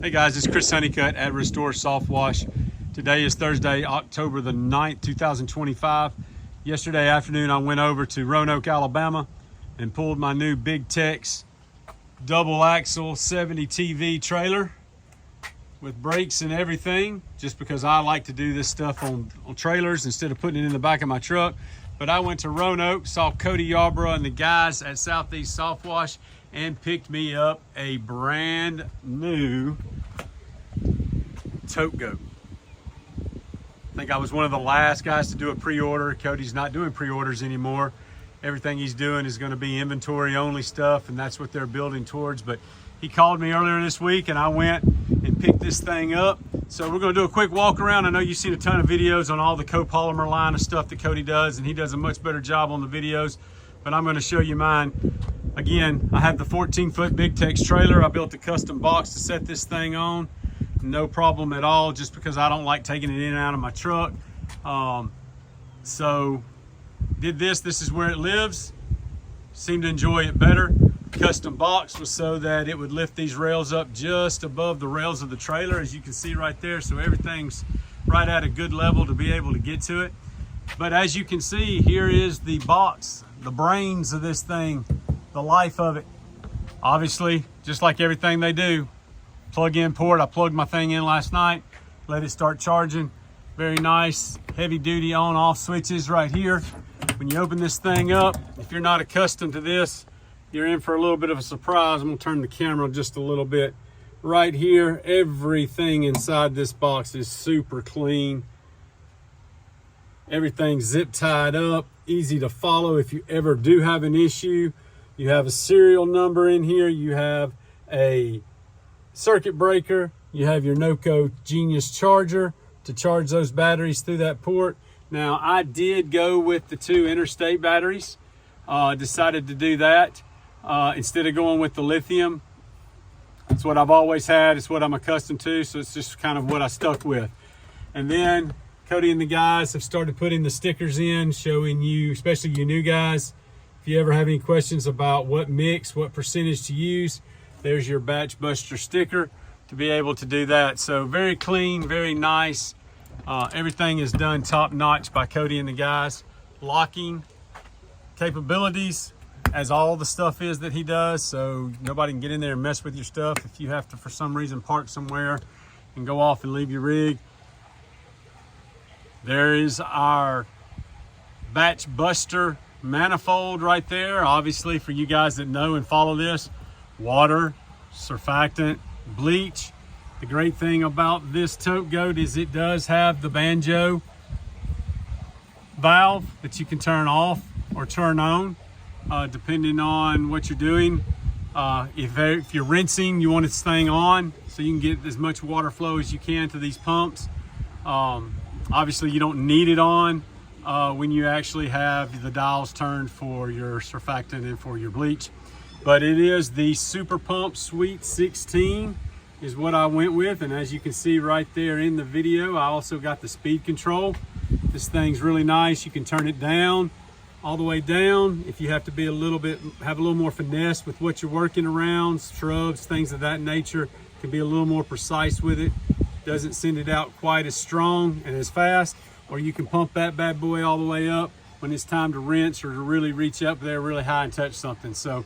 Hey guys, it's Chris Honeycutt at Restore Softwash. Today is Thursday, October the 9th, 2025. Yesterday afternoon, I went over to Roanoke, Alabama and pulled my new Big Tex double axle 70 TV trailer with brakes and everything, just because I like to do this stuff on trailers instead of putting it in the back of my truck. But I went to Roanoke, saw Cody Yarborough and the guys at Southeast Softwash and picked me up a brand new Tote Goat. I think I was one of the last guys to do a pre-order. Cody's not doing pre-orders anymore. Everything he's doing is going to be inventory only stuff, and that's what they're building towards. But he called me earlier this week and I went and picked this thing up. So we're going to do a quick walk around. I know you've seen a ton of videos on all the copolymer line of stuff that Cody does, and he does a much better job on the videos, but I'm going to show you mine. Again, I have the 14-foot Big Tex trailer. I built a custom box to set this thing on. No problem at all, just because I don't like taking it in and out of my truck. So did this. This is where it lives. Seemed to enjoy it better. Custom box was so that it would lift these rails up just above the rails of the trailer, as you can see right there. So everything's right at a good level to be able to get to it. But as you can see, here is the box, the brains of this thing, the life of it. Obviously, just like everything they do, plug-in port. I plugged my thing in last night, let it start charging. Very nice, heavy duty on-off switches right here. When you open this thing up, if you're not accustomed to this, you're in for a little bit of a surprise. I'm gonna turn the camera just a little bit. Right here, everything inside this box is super clean. Everything's zip tied up, easy to follow if you ever do have an issue. You have a serial number in here. You have a circuit breaker. You have your NOCO Genius charger to charge those batteries through that port. Now, I did go with the 2 interstate batteries. Decided to do that instead of going with the lithium. It's what I've always had. It's what I'm accustomed to. So it's just kind of what I stuck with. And then Cody and the guys have started putting the stickers in, showing you, especially you new guys, if you ever have any questions about what mix, what percentage to use, there's your Batch Buster sticker to be able to do that. So very clean, very nice. Everything is done top notch by Cody and the guys. Locking capabilities, as all the stuff is that he does, so nobody can get in there and mess with your stuff. If you have to, for some reason, park somewhere and go off and leave your rig, there is our Batch Buster manifold right there. Obviously, for you guys that know and follow this, water, surfactant, bleach. The great thing about this Tote Goat is it does have the banjo valve that you can turn off or turn on depending on what you're doing. If you're rinsing, you want this thing on so you can get as much water flow as you can to these pumps. Obviously, you don't need it on when you actually have the dials turned for your surfactant and for your bleach. But it is the Super Pump Sweet 16 is what I went with. And as you can see right there in the video, I also got the speed control. This thing's really nice. You can turn it down, all the way down. If you have to be have a little more finesse with what you're working around, shrubs, things of that nature, can be a little more precise with it. Doesn't send it out quite as strong and as fast. Or you can pump that bad boy all the way up when it's time to rinse or to really reach up there really high and touch something. So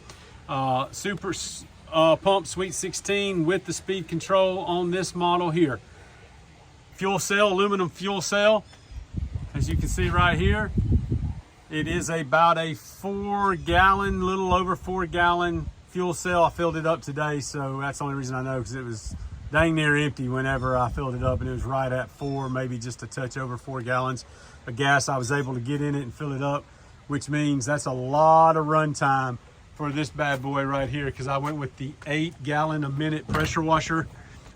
Super Pump Sweet 16 with the speed control on this model here. Fuel cell, aluminum fuel cell. As you can see right here, it is about a 4-gallon, little over 4-gallon fuel cell. I filled it up today, so that's the only reason I know, because it was dang near empty whenever I filled it up, and it was right at 4, maybe just a touch over 4 gallons of gas I was able to get in it and fill it up, which means that's a lot of run time for this bad boy right here, because I went with the 8-gallon-a-minute pressure washer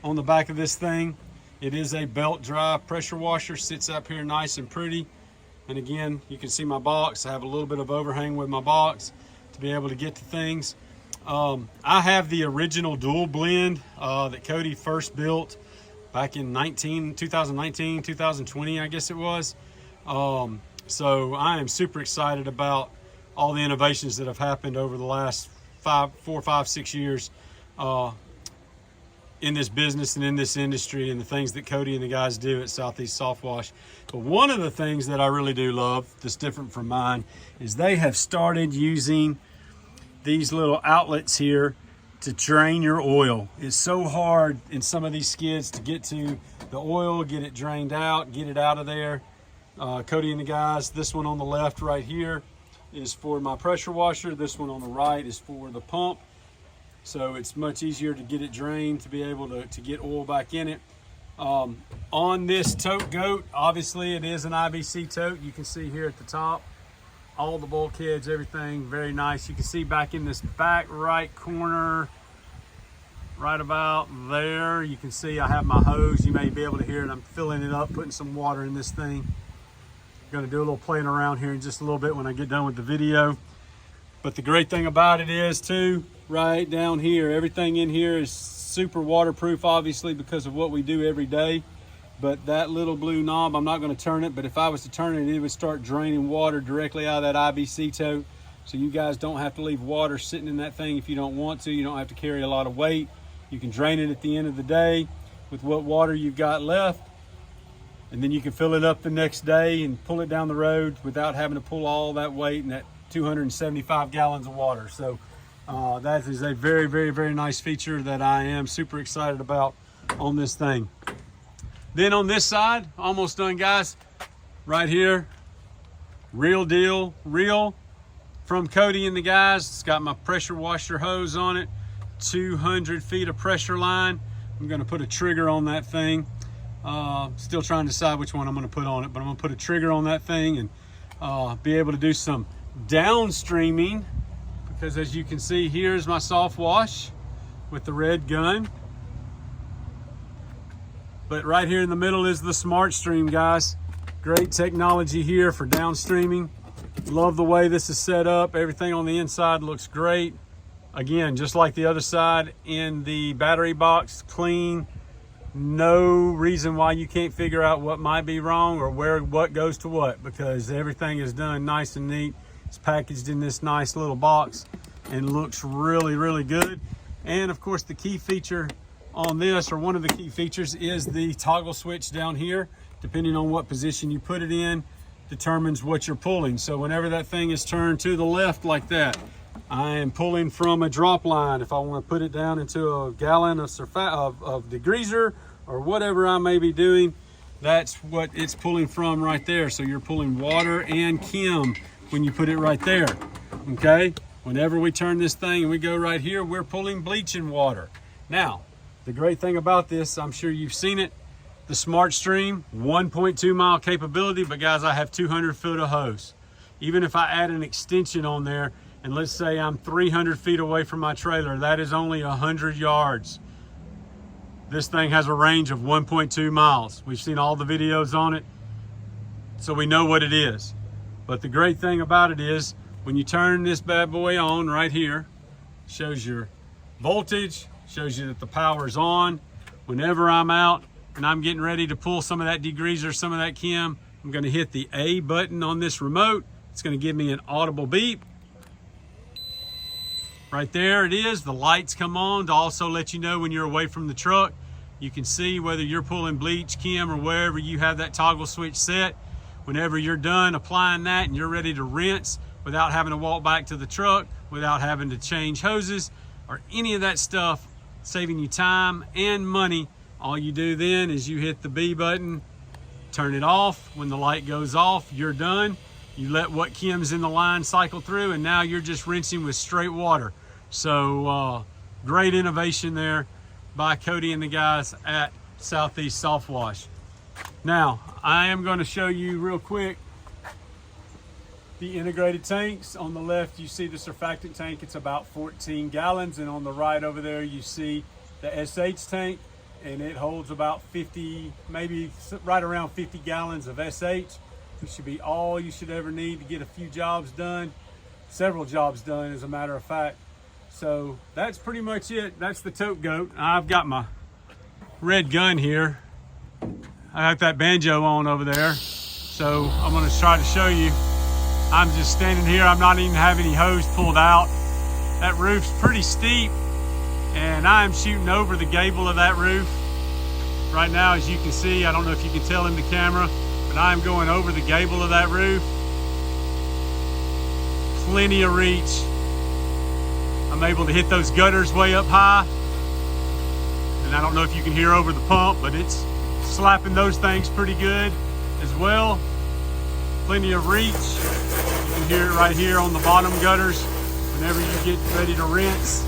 on the back of this thing. It is a belt drive pressure washer, sits up here nice and pretty. And again, you can see my box. I have a little bit of overhang with my box to be able to get to things. I have the original dual blend that Cody first built back in 2019, 2020, I guess it was. So I am super excited about all the innovations that have happened over the last 4, 5, 6 years in this business and in this industry and the things that Cody and the guys do at Southeast Softwash. But one of the things that I really do love that's different from mine is they have started using these little outlets here to drain your oil. It's so hard in some of these skids to get to the oil, get it drained out, get it out of there. Cody and the guys, this one on the left right here is for my pressure washer. This one on the right is for the pump. So it's much easier to get it drained, to be able to get oil back in it. On this tote goat, obviously it is an IBC tote. You can see here at the top, all the bulkheads, everything, very nice. You can see back in this back right corner, right about there, you can see I have my hose. You may be able to hear it. I'm filling it up, putting some water in this thing. I'm gonna do a little playing around here in just a little bit when I get done with the video. But the great thing about it is too, right down here, everything in here is super waterproof, obviously, because of what we do every day. But that little blue knob, I'm not going to turn it, but if I was to turn it, it would start draining water directly out of that IBC tote. So you guys don't have to leave water sitting in that thing if you don't want to. You don't have to carry a lot of weight. You can drain it at the end of the day with what water you've got left. And then you can fill it up the next day and pull it down the road without having to pull all that weight and that 275 gallons of water. So that is a very, very, very nice feature that I am super excited about on this thing. Then on this side, almost done, guys. Right here, real deal, real from Cody and the guys. It's got my pressure washer hose on it, 200 feet of pressure line. I'm gonna put a trigger on that thing. Still trying to decide which one I'm gonna put on it, but I'm gonna put a trigger on that thing and be able to do some downstreaming, because as you can see, here's my soft wash with the red gun. But right here in the middle is the smart stream, guys. Great technology here for downstreaming. Love the way this is set up. Everything on the inside looks great. Again, just like the other side in the battery box, clean. No reason why you can't figure out what might be wrong or what goes to what, because everything is done nice and neat. It's packaged in this nice little box and looks really, really good. And of course, the key feature on this, or one of the key features, is the toggle switch down here. Depending on what position you put it in, determines what you're pulling. So whenever that thing is turned to the left like that, I am pulling from a drop line. If I want to put it down into a gallon of degreaser or whatever I may be doing, that's what it's pulling from right there. So you're pulling water and chem when you put it right there, okay? Whenever we turn this thing and we go right here, we're pulling bleaching water. Now, the great thing about this, I'm sure you've seen it, the Smart Stream, 1.2 mile capability, but guys, I have 200 foot of hose. Even if I add an extension on there, and let's say I'm 300 feet away from my trailer, that is only 100 yards. This thing has a range of 1.2 miles. We've seen all the videos on it, so we know what it is. But the great thing about it is, when you turn this bad boy on right here, shows your voltage, shows you that the power is on. Whenever I'm out and I'm getting ready to pull some of that degreaser, some of that chem, I'm gonna hit the A button on this remote. It's gonna give me an audible beep. Right there it is. The lights come on to also let you know when you're away from the truck. You can see whether you're pulling bleach, chem, or wherever you have that toggle switch set. Whenever you're done applying that and you're ready to rinse without having to walk back to the truck, without having to change hoses or any of that stuff, saving you time and money, all you do then is you hit the B button, turn it off. When the light goes off, you're done. You let what chem's in the line cycle through, and now you're just rinsing with straight water. So great innovation there by Cody and the guys at Southeast Softwash. Now, I am going to show you real quick the integrated tanks. On the left, you see the surfactant tank. It's about 14 gallons. And on the right over there, you see the SH tank, and it holds about 50, maybe right around 50 gallons of SH. It should be all you should ever need to get a few jobs done, several jobs done as a matter of fact. So that's pretty much it. That's the tote goat. I've got my red gun here. I got that banjo on over there. So I'm gonna try to show you. I'm just standing here. I'm not even having any hose pulled out. That roof's pretty steep, And I am shooting over the gable of that roof right now, as you can see. I don't know if you can tell in the camera, but I am going over the gable of that roof. Plenty of reach. I'm able to hit those gutters way up high. And I don't know if you can hear over the pump, but it's slapping those things pretty good as well. Plenty of reach. You can hear it right here on the bottom gutters whenever you get ready to rinse.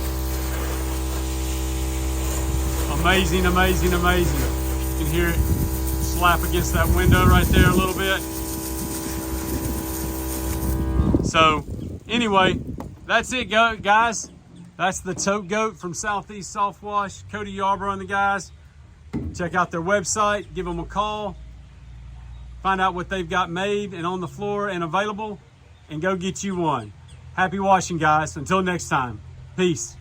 Amazing, amazing, amazing. You can hear it slap against that window right there a little bit. So anyway, that's it, guys. That's the Tote Goat from Southeast Softwash. Cody Yarborough and the guys. Check out their website, give them a call, find out what they've got made and on the floor and available, and go get you one. Happy washing, guys. Until next time, peace.